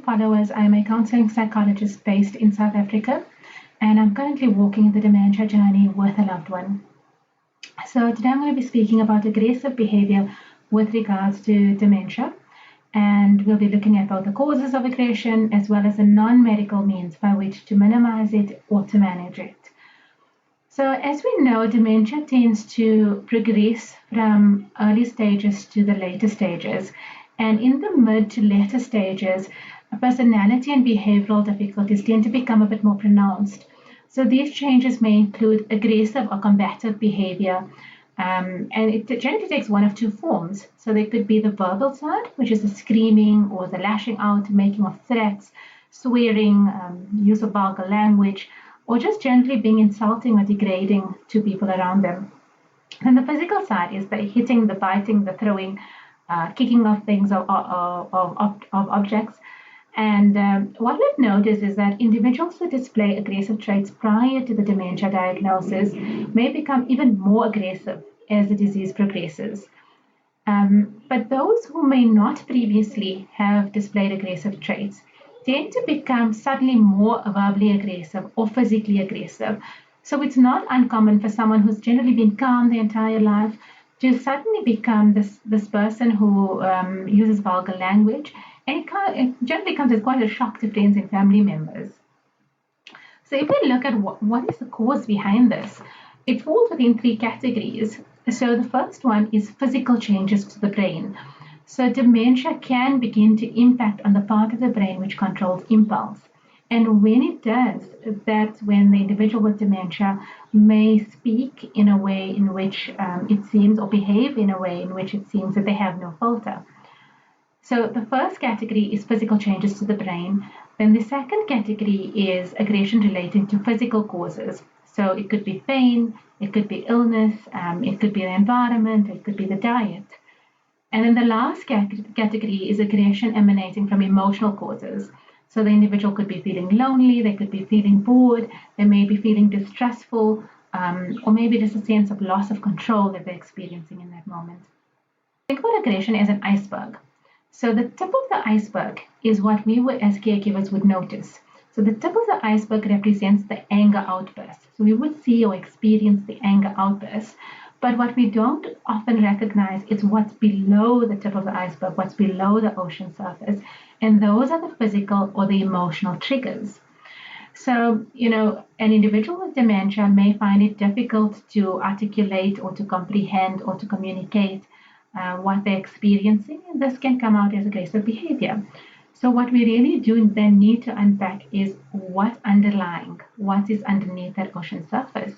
followers. I'm a counseling psychologist based in South Africa, and I'm currently walking the dementia journey with a loved one. So today I'm going to be speaking about aggressive behavior with regards to dementia, and we'll be looking at both the causes of aggression as well as the non-medical means by which to minimize it or to manage it. So as we know, dementia tends to progress from early stages to the later stages. And in the mid to later stages, personality and behavioral difficulties tend to become a bit more pronounced. So these changes may include aggressive or combative behavior, and it generally takes one of two forms. So there could be the verbal side, which is the screaming or the lashing out, making of threats, swearing, use of vulgar language, or just generally being insulting or degrading to people around them. And the physical side is the hitting, the biting, the throwing, kicking of things, of objects. And what we've noticed is that individuals who display aggressive traits prior to the dementia diagnosis may become even more aggressive as the disease progresses. But those who may not previously have displayed aggressive traits tend to become suddenly more verbally aggressive or physically aggressive. So it's not uncommon for someone who's generally been calm their entire life to suddenly become this person who uses vulgar language, and it generally comes as quite a shock to friends and family members. So if we look at what is the cause behind this, it falls within three categories. So the first one is physical changes to the brain. So dementia can begin to impact on the part of the brain which controls impulse. And when it does, that's when the individual with dementia may speak in a way in which it seems, or behave in a way in which it seems that they have no filter. So the first category is physical changes to the brain. Then the second category is aggression relating to physical causes. So it could be pain, it could be illness, it could be the environment, it could be the diet. And then the last category is aggression emanating from emotional causes. So the individual could be feeling lonely, they could be feeling bored, they may be feeling distrustful, or maybe just a sense of loss of control that they're experiencing in that moment. Think about aggression as an iceberg. So the tip of the iceberg is what we would, as caregivers, would notice. So the tip of the iceberg represents the anger outburst. So we would see or experience the anger outburst. But what we don't often recognize is what's below the tip of the iceberg, what's below the ocean surface. And those are the physical or the emotional triggers. So, an individual with dementia may find it difficult to articulate or to comprehend or to communicate what they're experiencing. And this can come out as aggressive behavior. So what we really do then need to unpack is what is underneath that ocean surface.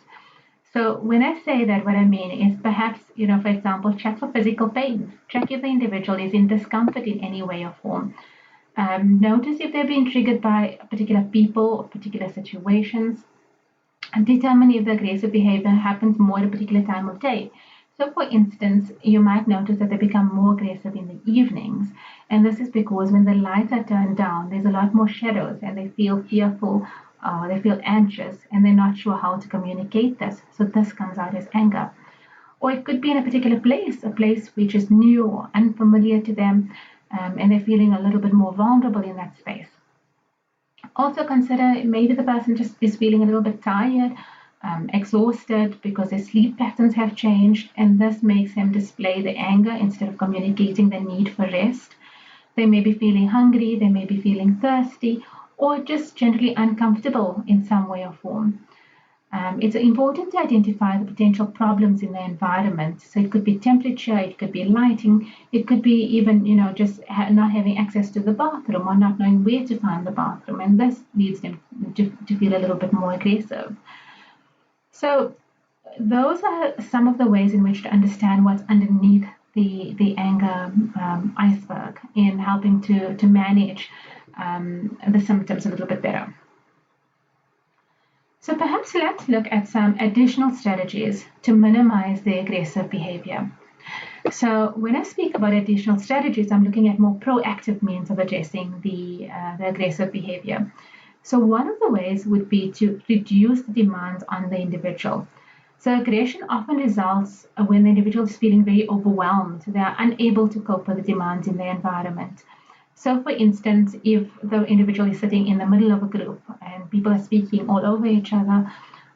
So when I say that, what I mean is perhaps, for example, check for physical pain. Check if the individual is in discomfort in any way or form. Notice if they're being triggered by particular people or particular situations, and determine if the aggressive behavior happens more at a particular time of day. So for instance, you might notice that they become more aggressive in the evenings. And this is because when the lights are turned down, there's a lot more shadows and they feel fearful, they feel anxious, and they're not sure how to communicate this. So this comes out as anger. Or it could be in a particular place, a place which is new or unfamiliar to them, and they're feeling a little bit more vulnerable in that space. Also consider maybe the person just is feeling a little bit tired, exhausted because their sleep patterns have changed, and this makes them display the anger instead of communicating the need for rest. They may be feeling hungry, they may be feeling thirsty, or just generally uncomfortable in some way or form. It's important to identify the potential problems in the environment. So it could be temperature, it could be lighting, it could be even, just not having access to the bathroom or not knowing where to find the bathroom. And this leads them to feel a little bit more aggressive. So those are some of the ways in which to understand what's underneath the anger iceberg in helping to manage the symptoms a little bit better. So perhaps let's look at some additional strategies to minimize the aggressive behavior. So when I speak about additional strategies, I'm looking at more proactive means of addressing the aggressive behavior. So one of the ways would be to reduce the demands on the individual. So aggression often results when the individual is feeling very overwhelmed. They are unable to cope with the demands in their environment. So, for instance, if the individual is sitting in the middle of a group and people are speaking all over each other,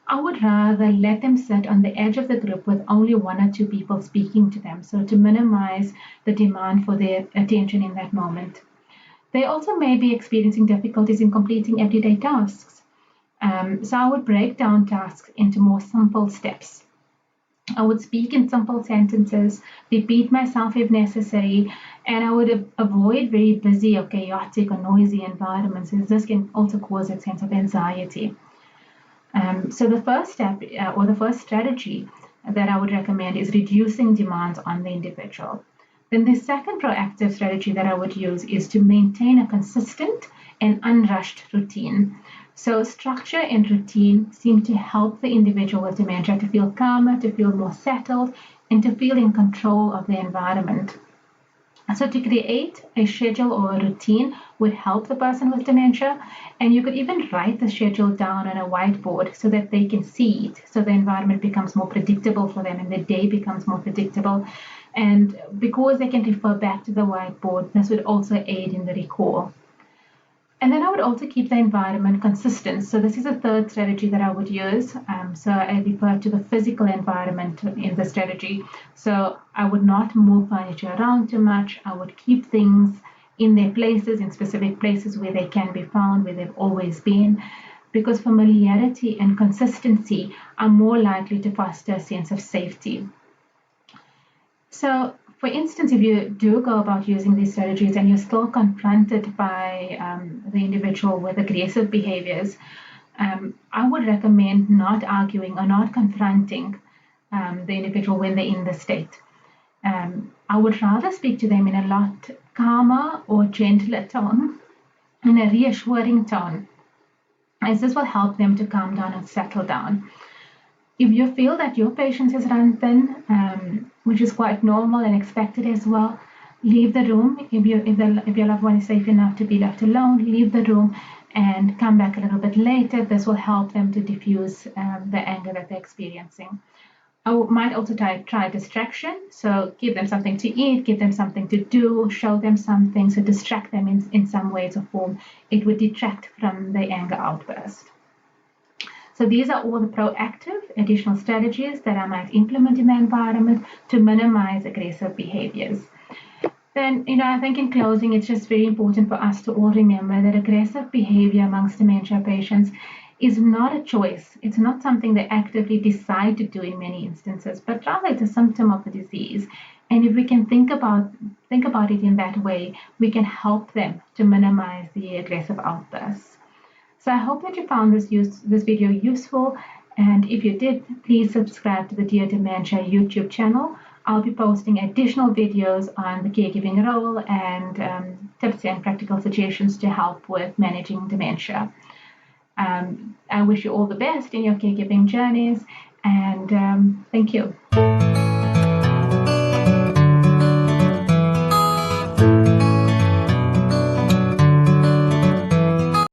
I would rather let them sit on the edge of the group with only one or two people speaking to them, so to minimize the demand for their attention in that moment. They also may be experiencing difficulties in completing everyday tasks. So I would break down tasks into more simple steps. I would speak in simple sentences, repeat myself if necessary, and I would avoid very busy or chaotic or noisy environments, as this can also cause a sense of anxiety. So the first step or the first strategy that I would recommend is reducing demands on the individual. Then the second proactive strategy that I would use is to maintain a consistent and unrushed routine. So structure and routine seem to help the individual with dementia to feel calmer, to feel more settled, and to feel in control of the environment. So to create a schedule or a routine would help the person with dementia, and you could even write the schedule down on a whiteboard so that they can see it, so the environment becomes more predictable for them and the day becomes more predictable. And because they can refer back to the whiteboard, this would also aid in the recall. And then I would also keep the environment consistent. So this is a third strategy that I would use. So I refer to the physical environment in the strategy. So I would not move furniture around too much. I would keep things in their places, in specific places where they can be found, where they've always been, because familiarity and consistency are more likely to foster a sense of safety. So, for instance, if you do go about using these strategies and you're still confronted by the individual with aggressive behaviors, I would recommend not arguing or not confronting the individual when they're in the state. I would rather speak to them in a lot calmer or gentler tone, in a reassuring tone, as this will help them to calm down and settle down. If you feel that your patience has run thin, which is quite normal and expected as well, leave the room. If your loved one is safe enough to be left alone, leave the room and come back a little bit later. This will help them to diffuse the anger that they're experiencing. I might also try distraction. So give them something to eat, give them something to do, show them something, so distract them in some ways or form. It would detract from the anger outburst. So these are all the proactive additional strategies that I might implement in the environment to minimize aggressive behaviors. Then, I think in closing, it's just very important for us to all remember that aggressive behavior amongst dementia patients is not a choice. It's not something they actively decide to do in many instances, but rather it's a symptom of the disease. And if we can think about it in that way, we can help them to minimize the aggressive outbursts. So I hope that you found this video useful, and if you did, please subscribe to the Dear Dementia YouTube channel. I'll be posting additional videos on the caregiving role and tips and practical suggestions to help with managing dementia. I wish you all the best in your caregiving journeys, and thank you.